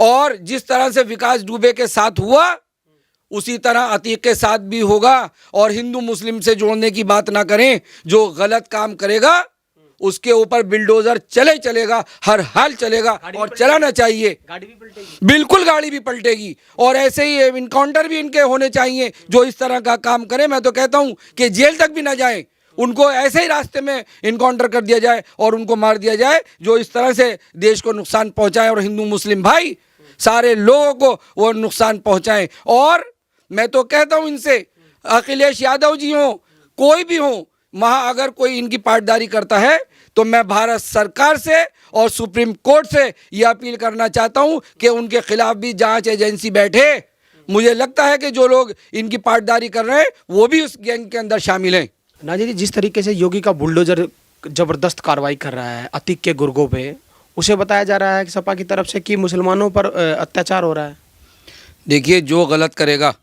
और जिस तरह से विकास दुबे के साथ हुआ उसी तरह अतीक के साथ भी होगा। और हिंदू मुस्लिम से जोड़ने की बात ना करें, जो गलत काम करेगा उसके ऊपर बिल्डोजर चलेगा, हर हाल चलेगा और चलाना चाहिए। गाड़ी भी पलटेगी, बिल्कुल गाड़ी भी पलटेगी। और ऐसे ही इनकाउंटर भी इनके होने चाहिए जो इस तरह का काम करें। मैं तो कहता हूं कि जेल तक भी ना जाए, उनको ऐसे ही रास्ते में इनकाउंटर कर दिया जाए और उनको मार दिया जाए जो इस तरह से देश को नुकसान पहुंचाए और हिंदू मुस्लिम भाई सारे लोगों को वो नुकसान पहुंचाएं। और मैं तो कहता हूं इनसे, अखिलेश यादव जी हो, कोई भी हो, वहाँ अगर कोई इनकी पाटदारी करता है तो मैं भारत सरकार से और सुप्रीम कोर्ट से यह अपील करना चाहता हूं कि उनके खिलाफ भी जांच एजेंसी बैठे। मुझे लगता है कि जो लोग इनकी पाटदारी कर रहे हैं वो भी उस गैंग के अंदर शामिल हैं। नाजिर जी, जिस तरीके से योगी का बुलडोजर जबरदस्त कार्रवाई कर रहा है अतीक के गुर्गों पे, उसे बताया जा रहा है कि सपा की तरफ से कि मुसलमानों पर अत्याचार हो रहा है। देखिए, जो गलत करेगा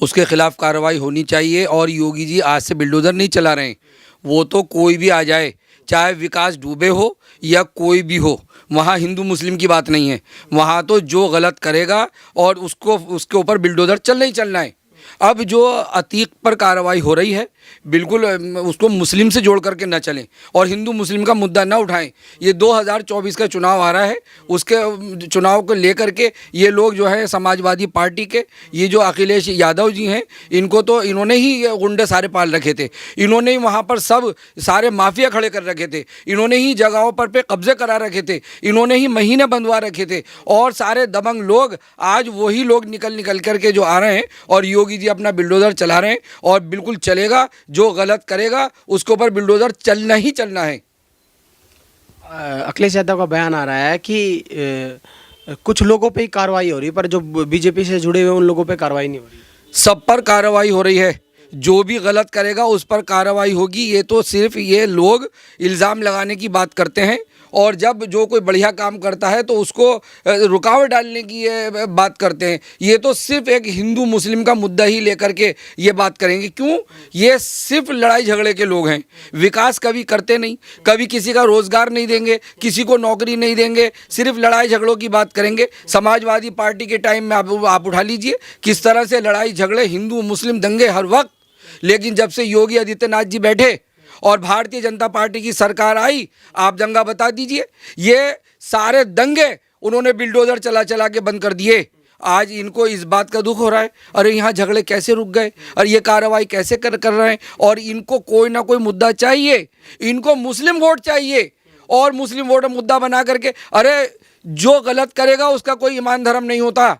उसके खिलाफ कार्रवाई होनी चाहिए। और योगी जी आज से बिल्डोजर नहीं चला रहे हैं, वो तो कोई भी आ जाए, चाहे विकास दुबे हो या कोई भी हो, वहाँ हिंदू मुस्लिम की बात नहीं है। वहाँ तो जो गलत करेगा और उसके ऊपर बिल्डोजर चलना ही चलना है। अब जो अतीक पर कार्रवाई हो रही है, बिल्कुल उसको मुस्लिम से जोड़ करके न चलें और हिंदू मुस्लिम का मुद्दा न उठाएं। ये 2024 का चुनाव आ रहा है, उसके चुनाव को लेकर के ये लोग जो है समाजवादी पार्टी के ये जो अखिलेश यादव जी हैं, इनको तो इन्होंने ही ये गुंडे सारे पाल रखे थे, इन्होंने ही वहाँ पर सब सारे माफिया खड़े कर रखे थे, इन्होंने ही जगहों पर पे कब्जे करा रखे थे, इन्होंने ही महीने बंधवा रखे थे। और सारे दबंग लोग आज वही लोग निकल करके जो आ रहे हैं और योगी जी अपना बिल्डोजर चला रहे हैं। और बिल्कुल चलेगा, जो गलत करेगा उसके ऊपर बिल्डोजर चलना ही चलना है। अखिलेश यादव का बयान आ रहा है कि कुछ लोगों पे ही कार्रवाई हो रही है, पर जो बीजेपी से जुड़े हुए उन लोगों पे कार्रवाई नहीं हो रही। सब पर कार्रवाई हो रही है, जो भी गलत करेगा उस पर कार्रवाई होगी। ये तो सिर्फ ये लोग इल्ज़ाम लगाने की बात करते हैं और जब जो कोई बढ़िया काम करता है तो उसको रुकावट डालने की ये बात करते हैं। ये तो सिर्फ एक हिंदू मुस्लिम का मुद्दा ही लेकर के ये बात करेंगे। क्यों? ये सिर्फ लड़ाई झगड़े के लोग हैं, विकास कभी करते नहीं, कभी किसी का रोज़गार नहीं देंगे, किसी को नौकरी नहीं देंगे, सिर्फ लड़ाई झगड़ों की बात करेंगे। समाजवादी पार्टी के टाइम में आप उठा लीजिए किस तरह से लड़ाई झगड़े, हिंदू मुस्लिम दंगे हर वक्त। लेकिन जब से योगी आदित्यनाथ जी बैठे और भारतीय जनता पार्टी की सरकार आई, आप दंगा बता दीजिए, ये सारे दंगे उन्होंने बिल्डोजर चला के बंद कर दिए। आज इनको इस बात का दुख हो रहा है, अरे यहाँ झगड़े कैसे रुक गए और ये कार्रवाई कैसे कर रहे हैं। और इनको कोई ना कोई मुद्दा चाहिए, इनको मुस्लिम वोट चाहिए और मुस्लिम वोट मुद्दा बना करके, अरे जो गलत करेगा उसका कोई ईमान धर्म नहीं होता,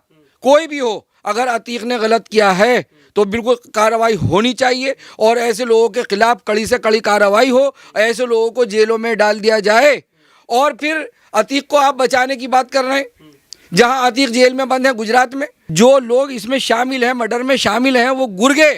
कोई भी हो। अगर अतीक ने गलत किया है तो बिल्कुल कार्रवाई होनी चाहिए और ऐसे लोगों के खिलाफ कड़ी से कड़ी कार्रवाई हो, ऐसे लोगों को जेलों में डाल दिया जाए। और फिर अतीक को आप बचाने की बात कर रहे हैं, जहां अतीक जेल में बंद है गुजरात में, जो लोग इसमें शामिल हैं, मर्डर में शामिल हैं, वो गुर्गे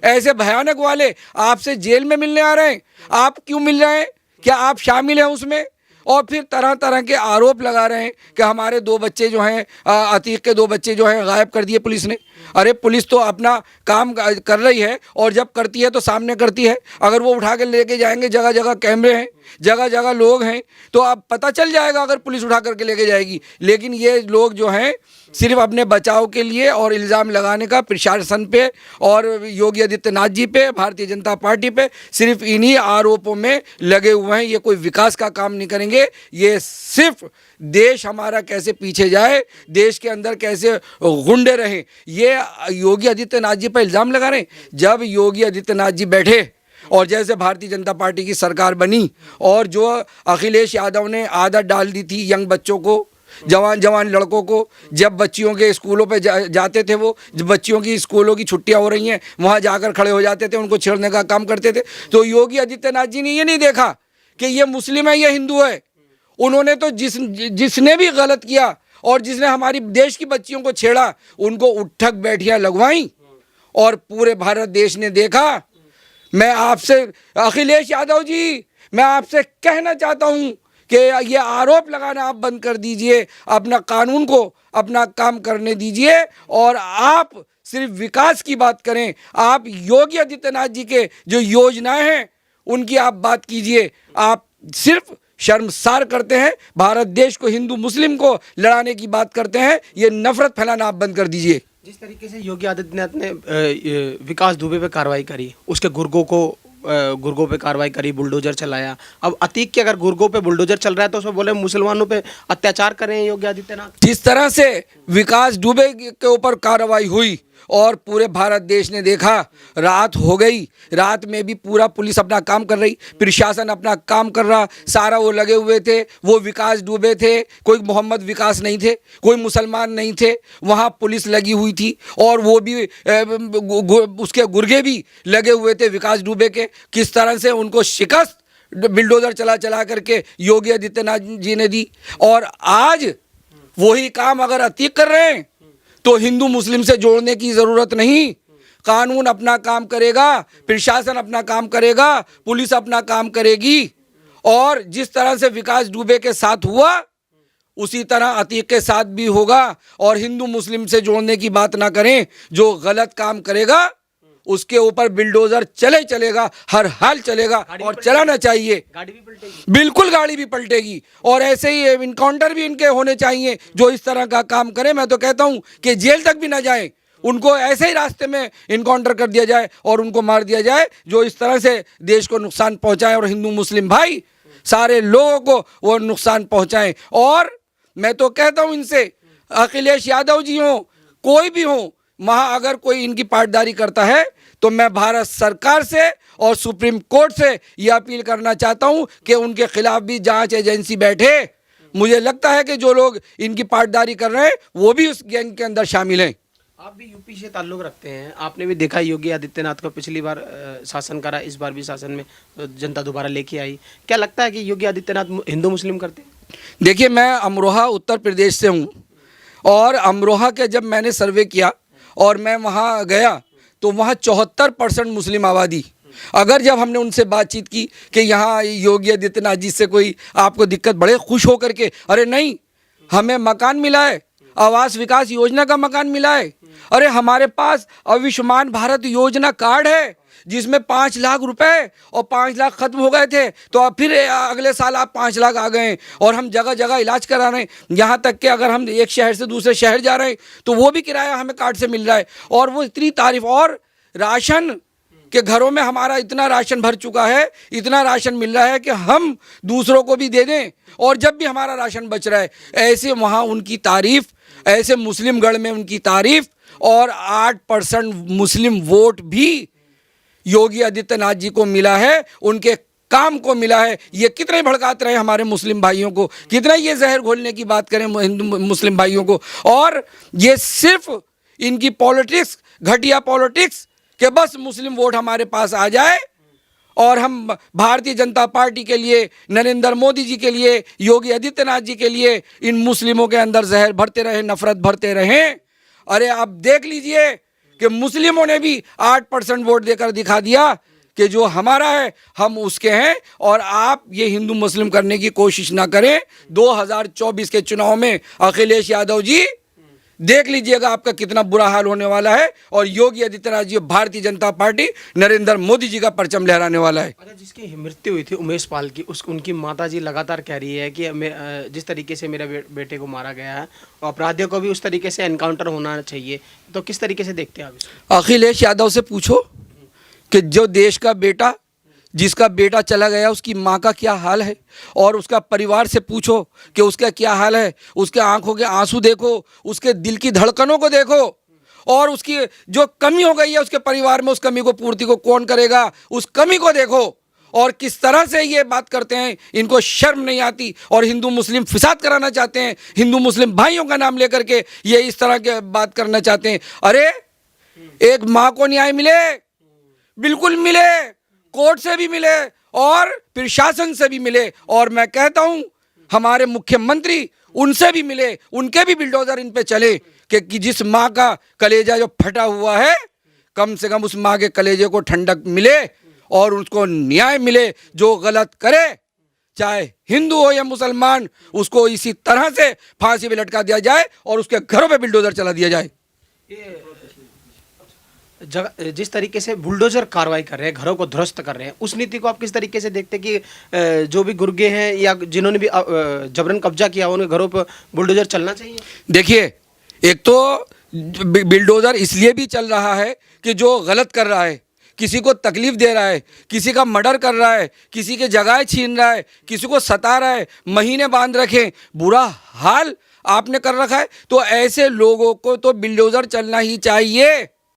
ऐसे भयानक वाले आपसे जेल में मिलने आ रहे हैं। आप क्यों मिल रहे हैं? क्या आप शामिल हैं उसमें? और फिर तरह तरह के आरोप लगा रहे हैं कि हमारे 2 बच्चे जो हैं, अतीक के 2 बच्चे जो हैं गायब कर दिए पुलिस ने। अरे पुलिस तो अपना काम कर रही है और जब करती है तो सामने करती है। अगर वो उठा के लेके जाएंगे, जगह जगह कैमरे हैं, जगह जगह लोग हैं, तो अब पता चल जाएगा अगर पुलिस उठा करके लेके जाएगी। लेकिन ये लोग जो हैं सिर्फ अपने बचाव के लिए और इल्ज़ाम लगाने का प्रशासन पे और योगी आदित्यनाथ जी पे, भारतीय जनता पार्टी पे, सिर्फ इन्हीं आरोपों में लगे हुए हैं। ये कोई विकास का काम नहीं करेंगे, ये सिर्फ देश हमारा कैसे पीछे जाए, देश के अंदर कैसे गुंडे रहें, ये योगी आदित्यनाथ जी पर इल्ज़ाम लगा रहे हैं। जब योगी आदित्यनाथ जी बैठे और जैसे भारतीय जनता पार्टी की सरकार बनी और जो अखिलेश यादव ने आदत डाल दी थी यंग बच्चों को, जवान लड़कों को, जब बच्चियों के स्कूलों पे जाते थे, वो जब बच्चियों की स्कूलों की छुट्टियां हो रही हैं वहाँ जाकर खड़े हो जाते थे, उनको छेड़ने का काम करते थे। तो योगी आदित्यनाथ जी ने ये नहीं देखा कि ये मुस्लिम है, ये हिंदू है। उन्होंने तो जिसने भी गलत किया और जिसने हमारी देश की बच्चियों को छेड़ा, उनको उठक बैठियाँ लगवाई और पूरे भारत देश ने देखा। मैं आपसे अखिलेश यादव जी, मैं आपसे कहना चाहता हूँ कि ये आरोप लगाना आप बंद कर दीजिए, अपना कानून को अपना काम करने दीजिए और आप सिर्फ विकास की बात करें। आप योगी आदित्यनाथ जी के जो योजनाएं हैं उनकी आप बात कीजिए, आप सिर्फ शर्मसार करते हैं। भारत देश को, हिंदू मुस्लिम को लड़ाने की बात करते हैं। ये नफरत फैलाना आप बंद कर दीजिए। जिस तरीके से योगी आदित्यनाथ ने विकास दुबे पे कार्रवाई करी, उसके गुर्गों पे कार्रवाई करी, बुलडोजर चलाया। अब अतीक के अगर गुर्गों पे बुलडोजर चल रहा है तो उसमें बोले मुसलमानों पे अत्याचार कर रहे हैं योगी आदित्यनाथ। जिस तरह से विकास दुबे के ऊपर कार्रवाई हुई और पूरे भारत देश ने देखा, रात हो गई, रात में भी पूरा पुलिस अपना काम कर रही, प्रशासन अपना काम कर रहा, सारा वो लगे हुए थे। वो विकास दुबे थे, कोई मोहम्मद विकास नहीं थे, कोई मुसलमान नहीं थे, वहाँ पुलिस लगी हुई थी और वो भी उसके गुर्गे भी लगे हुए थे विकास दुबे के। किस तरह से उनको शिकस्त बिल्डोजर चला चला करके योगी आदित्यनाथ जी ने दी। और आज वही काम अगर अतीक कर रहे हैं तो हिंदू मुस्लिम से जोड़ने की ज़रूरत नहीं। कानून अपना काम करेगा, प्रशासन अपना काम करेगा, पुलिस अपना काम करेगी। और जिस तरह से विकास दुबे के साथ हुआ उसी तरह अतीक के साथ भी होगा। और हिंदू मुस्लिम से जोड़ने की बात ना करें। जो गलत काम करेगा उसके ऊपर बिल्डोजर चलेगा, हर हाल चलेगा और चलाना चाहिए। गाड़ी भी पलटेगी, बिल्कुल गाड़ी भी पलटेगी। और ऐसे ही इनकाउंटर भी इनके होने चाहिए जो इस तरह का काम करें। मैं तो कहता हूं कि जेल तक भी ना जाए, उनको ऐसे ही रास्ते में इनकाउंटर कर दिया जाए और उनको मार दिया जाए जो इस तरह से देश को नुकसान पहुंचाए और हिंदू मुस्लिम भाई सारे लोगों को वो नुकसान पहुंचाएं। और मैं तो कहता हूं इनसे, अखिलेश यादव जी हो, कोई भी हो, वहाँ अगर कोई इनकी पाटदारी करता है तो मैं भारत सरकार से और सुप्रीम कोर्ट से ये अपील करना चाहता हूँ कि उनके खिलाफ भी जांच एजेंसी बैठे। मुझे लगता है कि जो लोग इनकी पाटदारी कर रहे हैं वो भी उस गैंग के अंदर शामिल हैं। आप भी यूपी से ताल्लुक़ रखते हैं, आपने भी देखा योगी आदित्यनाथ को पिछली बार शासन करा, इस बार भी शासन में जनता दोबारा लेके आई। क्या लगता है कि योगी आदित्यनाथ हिंदू मुस्लिम करते हैं? देखिए, मैं अमरोहा उत्तर प्रदेश से हूँ और अमरोहा के जब मैंने सर्वे किया और मैं वहाँ गया तो वहाँ 74% मुस्लिम आबादी। अगर जब हमने उनसे बातचीत की कि यहाँ योगी आदित्यनाथ जी से कोई आपको दिक्कत, बड़े खुश होकर के, अरे नहीं, हमें मकान मिला है, आवास विकास योजना का मकान मिला है, अरे हमारे पास आयुष्मान भारत योजना कार्ड है जिसमें 5 लाख रुपए और 5 लाख खत्म हो गए थे तो अब फिर अगले साल आप 5 लाख आ गए और हम जगह जगह इलाज करा रहे हैं। यहाँ तक कि अगर हम एक शहर से दूसरे शहर जा रहे हैं तो वो भी किराया हमें कार्ड से मिल रहा है। और वो इतनी तारीफ, और राशन के घरों में हमारा इतना राशन भर चुका है, इतना राशन मिल रहा है कि हम दूसरों को भी दे दें और जब भी हमारा राशन बच रहा है। ऐसे वहाँ उनकी तारीफ, ऐसे मुस्लिमगढ़ में उनकी तारीफ। और 8% मुस्लिम वोट भी योगी आदित्यनाथ जी को मिला है, उनके काम को मिला है। ये कितने भड़काते रहे हमारे मुस्लिम भाइयों को, कितना ये जहर घोलने की बात करें हिंदू मुस्लिम भाइयों को। और ये सिर्फ इनकी पॉलिटिक्स, घटिया पॉलिटिक्स, कि बस मुस्लिम वोट हमारे पास आ जाए और हम भारतीय जनता पार्टी के लिए, नरेंद्र मोदी जी के लिए, योगी आदित्यनाथ जी के लिए इन मुस्लिमों के अंदर जहर भरते रहें, नफरत भरते रहें। अरे आप देख लीजिए कि मुस्लिमों ने भी 8% वोट देकर दिखा दिया कि जो हमारा है हम उसके हैं। और आप ये हिंदू मुस्लिम करने की कोशिश ना करें। 2024 के चुनाव में अखिलेश यादव जी देख लीजिएगा आपका कितना बुरा हाल होने वाला है। और योगी आदित्यनाथ जी, भारतीय जनता पार्टी, नरेंद्र मोदी जी का परचम लहराने वाला है। अच्छा, जिसकी मृत्यु हुई थी उमेश पाल की, उनकी माता जी लगातार कह रही है कि जिस तरीके से मेरे बेटे को मारा गया है, अपराधियों को भी उस तरीके से एनकाउंटर होना चाहिए। तो किस तरीके से देखते हैं आप इसको? अखिलेश यादव से पूछो कि जो देश का बेटा, जिसका बेटा चला गया, उसकी माँ का क्या हाल है, और उसका परिवार से पूछो कि उसका क्या हाल है। उसके आंखों के आंसू देखो, उसके दिल की धड़कनों को देखो, और उसकी जो कमी हो गई है उसके परिवार में, उस कमी को पूर्ति को कौन करेगा, उस कमी को देखो। और किस तरह से ये बात करते हैं, इनको शर्म नहीं आती और हिंदू मुस्लिम फिसाद कराना चाहते हैं। हिंदू मुस्लिम भाइयों का नाम लेकर के ये इस तरह के बात करना चाहते हैं। अरे एक माँ को न्याय मिले, बिल्कुल मिले, कोर्ट से भी मिले और प्रशासन से भी मिले। और मैं कहता हूं हमारे मुख्यमंत्री उनसे भी मिले, उनके भी बिल्डोजर इन पे चले कि जिस माँ का कलेजा जो फटा हुआ है, कम से कम उस माँ के कलेजे को ठंडक मिले और उसको न्याय मिले। जो गलत करे, चाहे हिंदू हो या मुसलमान, उसको इसी तरह से फांसी पे लटका दिया जाए और उसके घरों पे बिल्डोजर चला दिया जाए। जिस तरीके से बुलडोजर कार्रवाई कर रहे हैं, घरों को ध्वस्त कर रहे हैं, उस नीति को आप किस तरीके से देखते हैं कि जो भी गुर्गे हैं या जिन्होंने भी जबरन कब्जा किया उनके घरों पर बुलडोजर चलना चाहिए? देखिए, एक तो बिल्डोज़र इसलिए भी चल रहा है कि जो गलत कर रहा है, किसी को तकलीफ दे रहा है, किसी का मर्डर कर रहा है, किसी के जगह छीन रहा है, किसी को सता रहा है, महीने बांध रखे, बुरा हाल आपने कर रखा है, तो ऐसे लोगों को तो बिल्डोज़र चलना ही चाहिए।